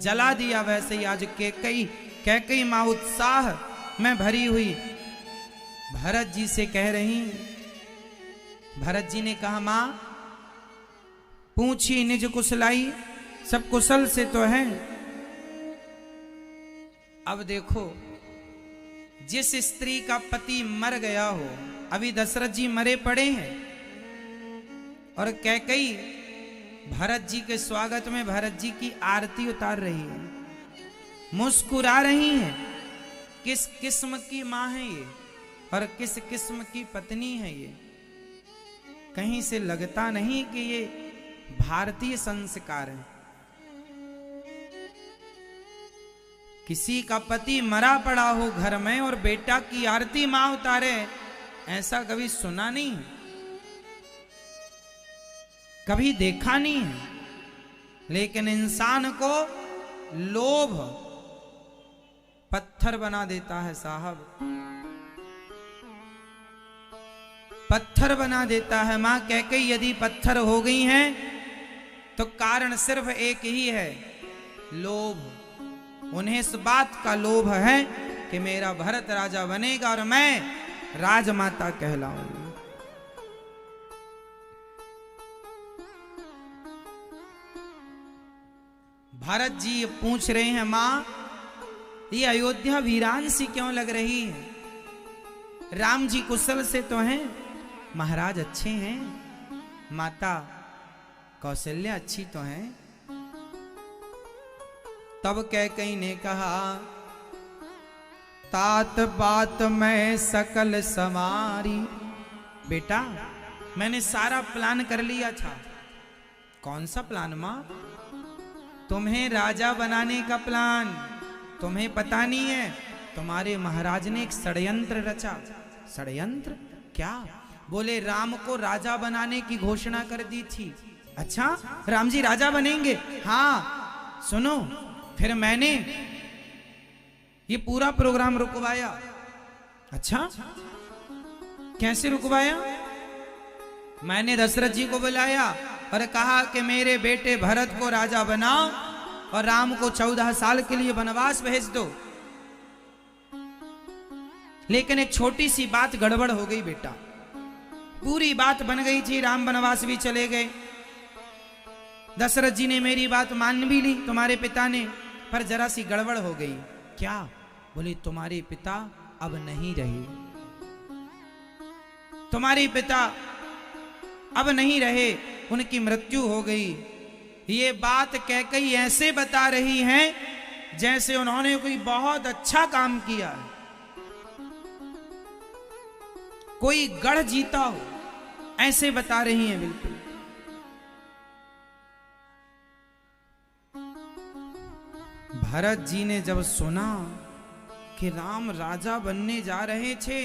S1: जला दिया, वैसे ही आज कैकेयी मां उत्साह में भरी हुई भरत जी से कह रही। भरत जी ने कहा मां पूछी निज कुशलाई, सब कुशल से तो है। अब देखो जिस स्त्री का पति मर गया हो, अभी दशरथ जी मरे पड़े हैं और कैकेयी भरत जी के स्वागत में भरत जी की आरती उतार रही है, मुस्कुरा रही है। किस किस्म की मां है ये और किस किस्म की पत्नी है ये? कहीं से लगता नहीं कि ये भारतीय संस्कार है। किसी का पति मरा पड़ा हो घर में और बेटा की आरती मां उतारे, ऐसा कभी सुना नहीं है, कभी देखा नहीं है। लेकिन इंसान को लोभ पत्थर बना देता है साहब, पत्थर बना देता है। मां कैकेयी यदि पत्थर हो गई हैं तो कारण सिर्फ एक ही है, लोभ। उन्हें इस बात का लोभ है कि मेरा भरत राजा बनेगा और मैं राजमाता कहलाऊंगी। भरत जी पूछ रहे हैं मां ये अयोध्या वीरान सी क्यों लग रही है? राम जी कुशल से तो हैं, महाराज अच्छे हैं, माता कौशल्या अच्छी तो हैं। तब कैकेयी ने कहा तात बात मैं सकल समारी। बेटा मैंने सारा प्लान कर लिया था। कौन सा प्लान मां? तुम्हें राजा बनाने का प्लान। तुम्हें पता नहीं है तुम्हारे महाराज ने एक षड्यंत्र रचा। षड्यंत्र क्या? बोले राम को राजा बनाने की घोषणा कर दी थी। अच्छा राम जी राजा बनेंगे? हाँ सुनो, फिर मैंने ये पूरा प्रोग्राम रुकवाया। अच्छा कैसे रुकवाया? मैंने दशरथ जी को बुलाया और कहा कि मेरे बेटे भरत को राजा बनाओ और राम को 14 साल के लिए वनवास भेज दो। लेकिन एक छोटी सी बात गड़बड़ हो गई बेटा। पूरी बात बन गई थी, राम वनवास भी चले गए, दशरथ जी ने मेरी बात मान भी ली तुम्हारे पिता ने, पर जरा सी गड़बड़ हो गई। क्या? बोले तुम्हारे पिता अब नहीं रहे, तुम्हारे पिता अब नहीं रहे, उनकी मृत्यु हो गई। ये बात कैकेयी ऐसे बता रही हैं जैसे उन्होंने कोई बहुत अच्छा काम किया है, कोई गढ़ जीता हो, ऐसे बता रही हैं बिल्कुल। भरत जी ने जब सुना कि राम राजा बनने जा रहे थे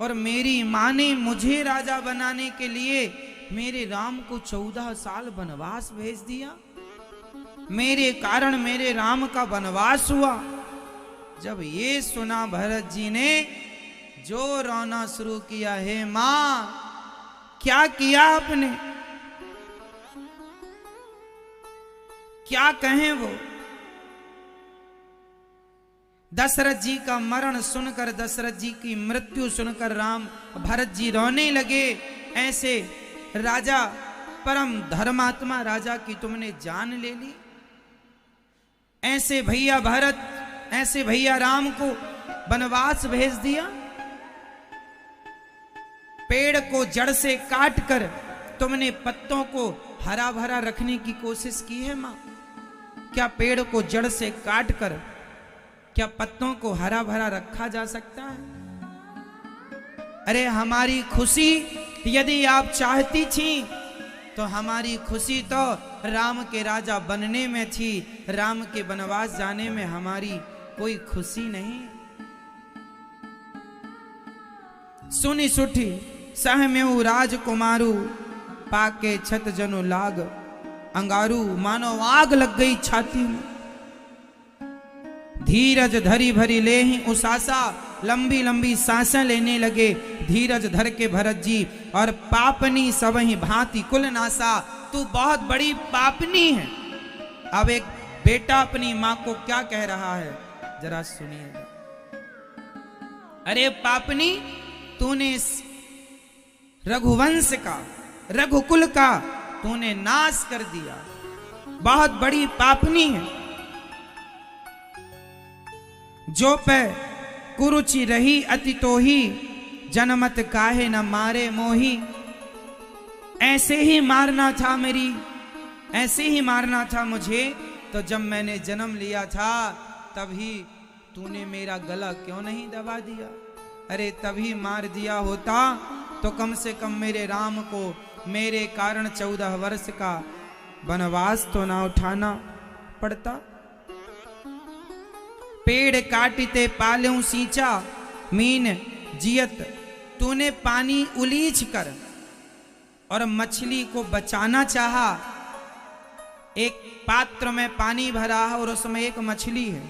S1: और मेरी मां ने मुझे राजा बनाने के लिए मेरे राम को 14 साल वनवास भेज दिया, मेरे कारण मेरे राम का वनवास हुआ। जब ये सुना भरत जी ने जो रोना शुरू किया, हे मां क्या किया आपने, क्या कहें वो। दशरथ जी का मरण सुनकर, दशरथ जी की मृत्यु सुनकर राम भरत जी रोने लगे। ऐसे राजा, परम धर्मात्मा राजा की तुमने जान ले ली, ऐसे भैया भरत, ऐसे भैया राम को वनवास भेज दिया। पेड़ को जड़ से काट कर तुमने पत्तों को हरा भरा रखने की कोशिश की है मां? क्या पेड़ को जड़ से काट कर क्या पत्तों को हरा भरा रखा जा सकता है? अरे हमारी खुशी यदि आप चाहती थी तो हमारी खुशी तो राम के राजा बनने में थी, राम के वनवास जाने में हमारी कोई खुशी नहीं। सुनी सुठी सहम्यु राजकुमारू, पाके छत जनु लाग अंगारू। मानो आग लग गई छाती में। धीरज धरी भरी ले ही उसासा, लंबी लंबी सांसें लेने लगे धीरज धर के भरत जी। और पापनी सब ही भांति कुल नासा, तू बहुत बड़ी पापनी है। अब एक बेटा अपनी मां को क्या कह रहा है, जरा सुनिएगा। अरे पापनी, तूने इस रघुवंश का, रघुकुल का तूने नाश कर दिया, बहुत बड़ी पापनी है। जो पे कुरुचि रही अति तोही, जनमत काहे न मारे मोही। ऐसे ही मारना था मेरी, ऐसे ही मारना था मुझे, तो जब मैंने जन्म लिया था तभी तूने मेरा गला क्यों नहीं दबा दिया। अरे तभी मार दिया होता तो कम से कम मेरे राम को मेरे कारण 14 वर्ष का वनवास तो ना उठाना पड़ता। पेड़ काटते पालूं सींचा, मीन जियत तूने पानी उलीच कर और मछली को बचाना चाहा। एक पात्र में पानी भरा है और उसमें एक मछली है।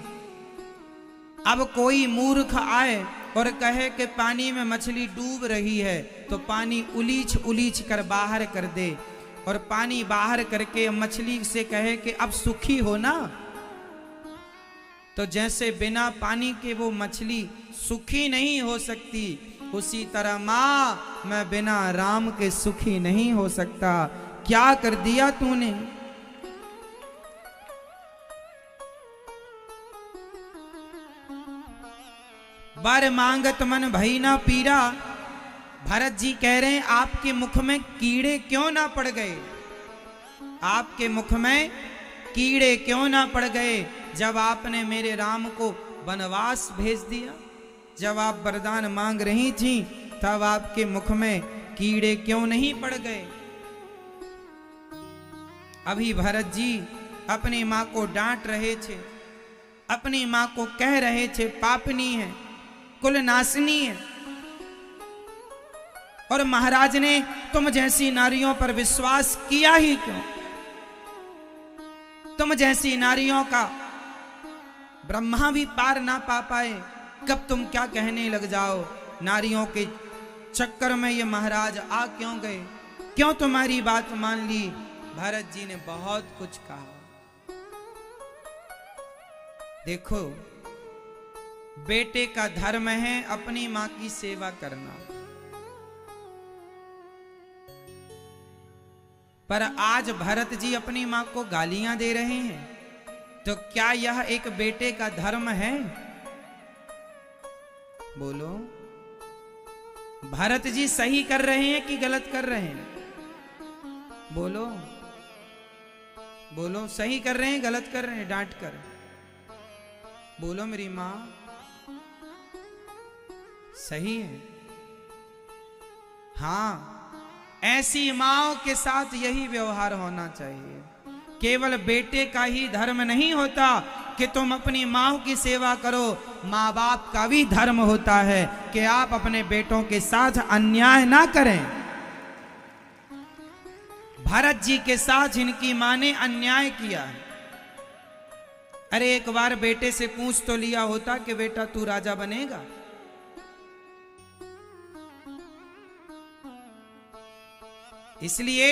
S1: अब कोई मूर्ख आए और कहे कि पानी में मछली डूब रही है, तो पानी उलीच उलीच कर बाहर कर दे, और पानी बाहर करके मछली से कहे कि अब सुखी हो ना। तो जैसे बिना पानी के वो मछली सुखी नहीं हो सकती, उसी तरह मां मैं बिना राम के सुखी नहीं हो सकता। क्या कर दिया तूने। बर मांगत मन भई ना पीरा। भरत जी कह रहे हैं आपके मुख में कीड़े क्यों ना पड़ गए, आपके मुख में कीड़े क्यों ना पड़ गए जब आपने मेरे राम को वनवास भेज दिया। जब आप वरदान मांग रही थी तब आपके मुख में कीड़े क्यों नहीं पड़ गए। अभी भरत जी अपनी मां को डांट रहे थे, अपनी मां को कह रहे थे पापनी है, कुल नाशनी है। और महाराज ने तुम जैसी नारियों पर विश्वास किया ही क्यों। तुम जैसी नारियों का ब्रह्मा भी पार ना पा पाए, कब तुम क्या कहने लग जाओ। नारियों के चक्कर में ये महाराज आ क्यों गए, क्यों तुम्हारी बात मान ली। भरत जी ने बहुत कुछ कहा। देखो बेटे का धर्म है अपनी मां की सेवा करना, पर आज भरत जी अपनी मां को गालियां दे रहे हैं, तो क्या यह एक बेटे का धर्म है। बोलो भरत जी सही कर रहे हैं कि गलत कर रहे हैं। बोलो बोलो सही कर रहे हैं गलत कर रहे हैं। डांट कर बोलो मेरी मां सही है। हां ऐसी माओं के साथ यही व्यवहार होना चाहिए। केवल बेटे का ही धर्म नहीं होता कि तुम अपनी मां की सेवा करो, मां बाप का भी धर्म होता है कि आप अपने बेटों के साथ अन्याय ना करें। भरत जी के साथ इनकी मां ने अन्याय किया है। अरे एक बार बेटे से पूछ तो लिया होता कि बेटा तू राजा बनेगा। इसलिए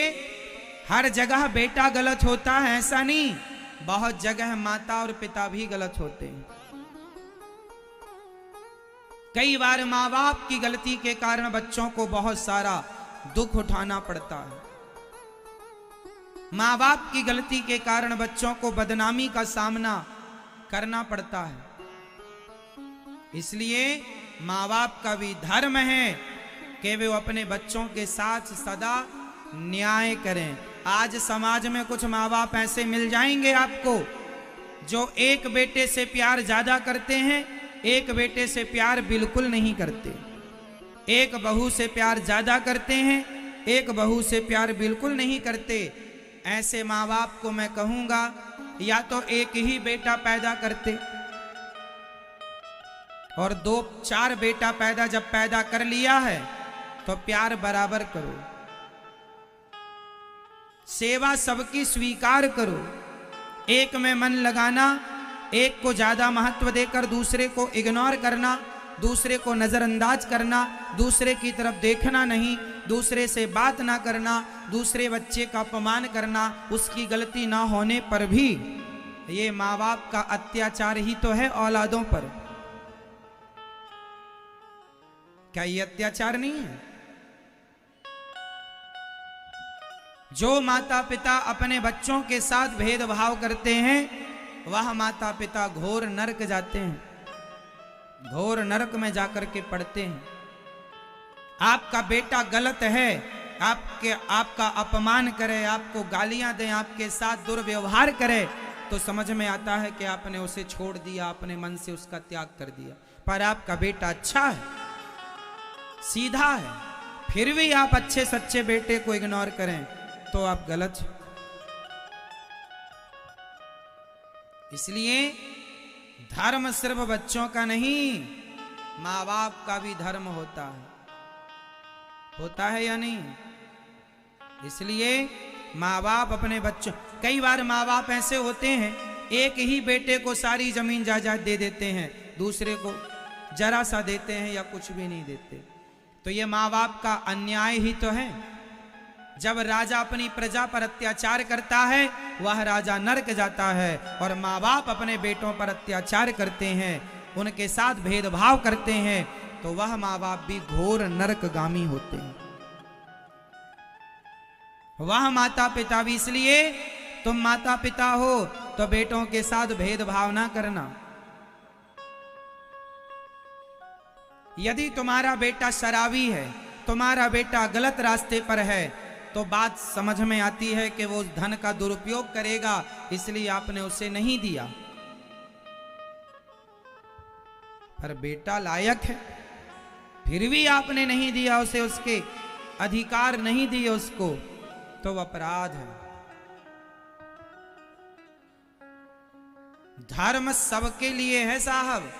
S1: हर जगह बेटा गलत होता है ऐसा नहीं, बहुत जगह माता और पिता भी गलत होते हैं। कई बार माँ बाप की गलती के कारण बच्चों को बहुत सारा दुख उठाना पड़ता है। माँ बाप की गलती के कारण बच्चों को बदनामी का सामना करना पड़ता है। इसलिए माँ बाप का भी धर्म है कि वे अपने बच्चों के साथ सदा न्याय करें। आज समाज में कुछ माँ बाप ऐसे मिल जाएंगे आपको जो एक बेटे से प्यार ज्यादा करते हैं, एक बेटे से प्यार बिल्कुल नहीं करते। एक बहू से प्यार ज्यादा करते हैं, एक बहू से प्यार बिल्कुल नहीं करते। ऐसे माँ बाप को मैं कहूंगा या तो एक ही बेटा पैदा करते और 2-4 बेटा जब पैदा कर लिया है तो प्यार बराबर करो, सेवा सबकी स्वीकार करो। एक में मन लगाना, एक को ज्यादा महत्व देकर दूसरे को इग्नोर करना, दूसरे को नजरअंदाज करना, दूसरे की तरफ देखना नहीं, दूसरे से बात ना करना, दूसरे बच्चे का अपमान करना, उसकी गलती ना होने पर भी, ये माँ बाप का अत्याचार ही तो है औलादों पर। क्या ये अत्याचार नहीं है? जो माता पिता अपने बच्चों के साथ भेदभाव करते हैं वह माता पिता घोर नरक जाते हैं, घोर नरक में जाकर के पड़ते हैं। आपका बेटा गलत है, आपका अपमान करे, आपको गालियां दे, आपके साथ दुर्व्यवहार करे तो समझ में आता है कि आपने उसे छोड़ दिया, अपने मन से उसका त्याग कर दिया। पर आपका बेटा अच्छा है, सीधा है, फिर भी आप अच्छे सच्चे बेटे को इग्नोर करें तो आप गलत। इसलिए धर्म सिर्फ बच्चों का नहीं, माँ बाप का भी धर्म होता है या नहीं? इसलिए माँ बाप अपने बच्चों, कई बार माँ बाप ऐसे होते हैं एक ही बेटे को सारी जमीन जायदाद दे देते हैं, दूसरे को जरा सा देते हैं या कुछ भी नहीं देते। तो ये माँ बाप का अन्याय ही तो है। जब राजा अपनी प्रजा पर अत्याचार करता है वह राजा नरक जाता है, और माँ बाप अपने बेटों पर अत्याचार करते हैं, उनके साथ भेदभाव करते हैं, तो वह माँ बाप भी घोर नरकगामी होते हैं। वह माता पिता भी, इसलिए तुम माता पिता हो तो बेटों के साथ भेदभाव ना करना। यदि तुम्हारा बेटा शराबी है, तुम्हारा बेटा गलत रास्ते पर है, तो बात समझ में आती है कि वो धन का दुरुपयोग करेगा, इसलिए आपने उसे नहीं दिया। पर बेटा लायक है, फिर भी आपने नहीं दिया उसे, उसके अधिकार नहीं दिए उसको, तो अपराध है। धर्म सबके लिए है साहब,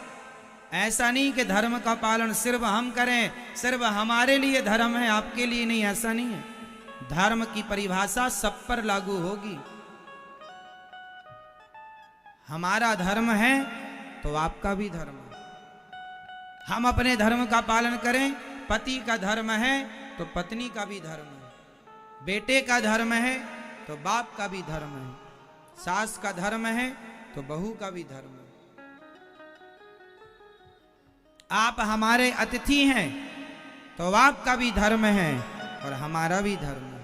S1: ऐसा नहीं कि धर्म का पालन सिर्फ हम करें, सिर्फ हमारे लिए धर्म है, आपके लिए नहीं, ऐसा नहीं है। धर्म की परिभाषा सब पर लागू होगी। हमारा धर्म है तो आपका भी धर्म है। हम अपने धर्म का पालन करें, पति का धर्म है तो पत्नी का भी धर्म है, बेटे का धर्म है तो बाप का भी धर्म है, सास का धर्म है तो बहू का भी धर्म है। आप हमारे अतिथि हैं तो आपका भी धर्म है और हमारा भी धर्म है।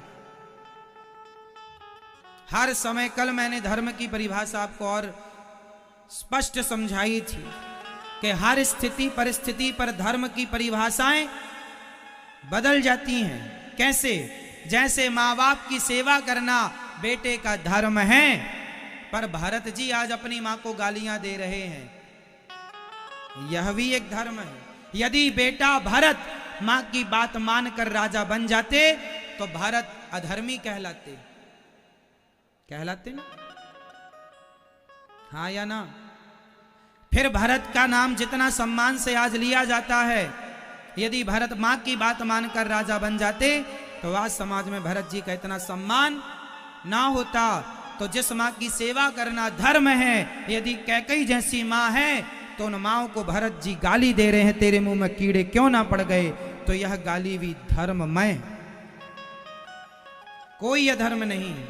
S1: हर समय, कल मैंने धर्म की परिभाषा आपको और स्पष्ट समझाई थी कि हर स्थिति परिस्थिति पर धर्म की परिभाषाएं बदल जाती हैं। कैसे? जैसे माँ बाप की सेवा करना बेटे का धर्म है, पर भरत जी आज अपनी माँ को गालियां दे रहे हैं, यह भी एक धर्म है। यदि बेटा भरत माँ की बात मानकर राजा बन जाते तो भरत अधर्मी कहलाते ना? हाँ या ना? फिर भरत का नाम जितना सम्मान से आज लिया जाता है, यदि भरत माँ की बात मानकर राजा बन जाते तो आज समाज में भरत जी का इतना सम्मान ना होता। तो जिस माँ की सेवा करना धर्म है, यदि कैकेयी जैसी माँ है तो उन माँओं को भरत जी गाली दे रहे हैं, तेरे मुंह में कीड़े क्यों ना पड़ गए, तो यह गाली भी धर्ममय, कोई अधर्म नहीं है।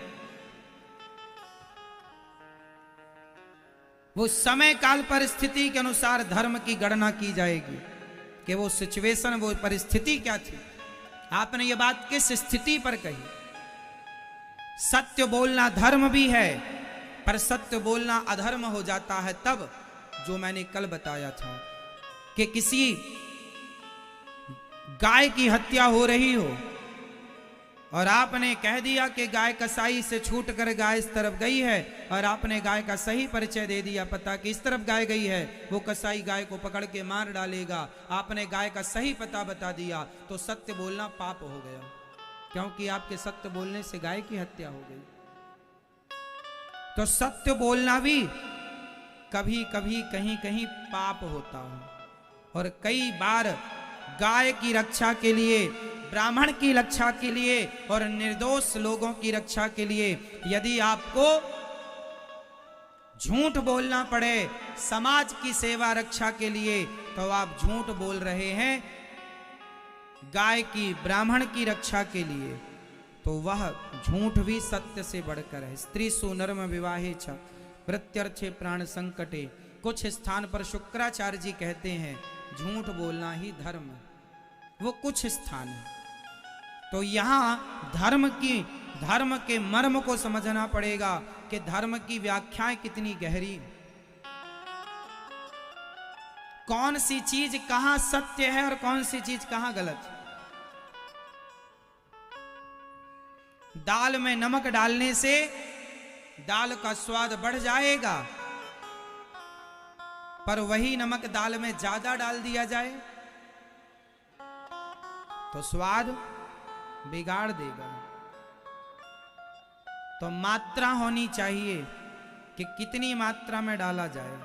S1: वो समय काल परिस्थिति के अनुसार धर्म की गणना की जाएगी कि वो सिचुएशन, वो परिस्थिति क्या थी। आपने ये बात किस स्थिति पर कही? सत्य बोलना धर्म भी है, पर सत्य बोलना अधर्म हो जाता है तब, जो मैंने कल बताया था कि किसी गाय की हत्या हो रही हो और आपने कह दिया कि गाय कसाई से छूट कर गाय इस तरफ गई है, और आपने गाय का सही परिचय दे दिया, पता कि इस तरफ गाय गई है, वो कसाई गाय को पकड़ के मार डालेगा। आपने गाय का सही पता बता दिया, तो सत्य बोलना पाप हो गया, क्योंकि आपके सत्य बोलने से गाय की हत्या हो गई। तो सत्य बोलना भी कभी कभी कहीं कहीं पाप होता है। और कई बार गाय की रक्षा के लिए, ब्राह्मण की रक्षा के लिए और निर्दोष लोगों की रक्षा के लिए यदि आपको झूठ बोलना पड़े समाज की सेवा रक्षा के लिए, तो आप झूठ बोल रहे हैं गाय की, ब्राह्मण की रक्षा के लिए, तो वह झूठ भी सत्य से बढ़कर है। स्त्री सुनर्म विवाहे छ प्रत्यर्थे प्राण संकटे। कुछ स्थान पर शुक्राचार्य जी कहते हैं झूठ बोलना ही धर्म, वो कुछ स्थान है। तो यहाँ धर्म के मर्म को समझना पड़ेगा कि धर्म की व्याख्याएं कितनी गहरी, कौन सी चीज कहां सत्य है और कौन सी चीज कहां गलत। दाल में नमक डालने से दाल का स्वाद बढ़ जाएगा, पर वही नमक दाल में ज्यादा डाल दिया जाए तो स्वाद बिगाड़ देगा। तो मात्रा होनी चाहिए कि कितनी मात्रा में डाला जाए,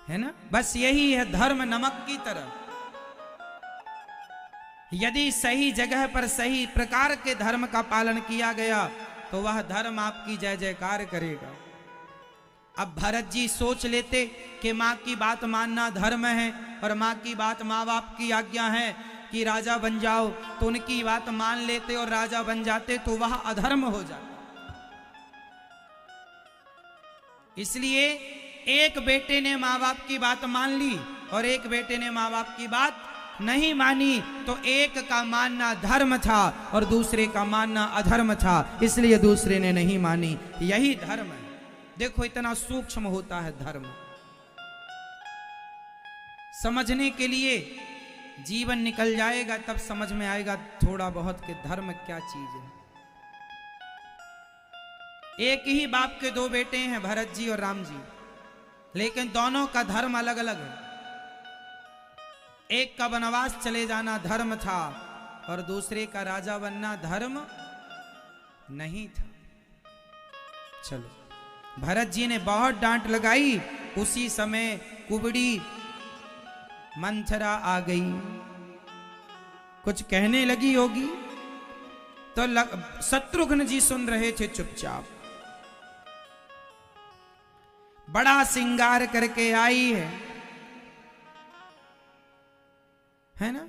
S1: है ना। बस यही है धर्म, नमक की तरह। यदि सही जगह पर सही प्रकार के धर्म का पालन किया गया तो वह धर्म आपकी जय जयकार करेगा। अब भरत जी सोच लेते कि माँ की बात मानना धर्म है और माँ की बात माँ बाप की आज्ञा है कि राजा बन जाओ, तो उनकी बात मान लेते और राजा बन जाते तो वह अधर्म हो जाता। इसलिए एक बेटे ने माँ बाप की बात मान ली और एक बेटे ने माँ बाप की बात नहीं मानी, तो एक का मानना धर्म था और दूसरे का मानना अधर्म था, इसलिए दूसरे ने नहीं मानी। यही धर्म है। देखो इतना सूक्ष्म होता है धर्म। समझने के लिए जीवन निकल जाएगा तब समझ में आएगा थोड़ा बहुत कि धर्म क्या चीज है। एक ही बाप के दो बेटे हैं, भरत जी और राम जी, लेकिन दोनों का धर्म अलग अलग है। एक का वनवास चले जाना धर्म था और दूसरे का राजा बनना धर्म नहीं था। चलो, भरत जी ने बहुत डांट लगाई, उसी समय कुबड़ी मंथरा आ गई, कुछ कहने लगी होगी, तो शत्रुघ्न जी सुन रहे थे चुपचाप। बड़ा श्रृंगार करके आई है ना।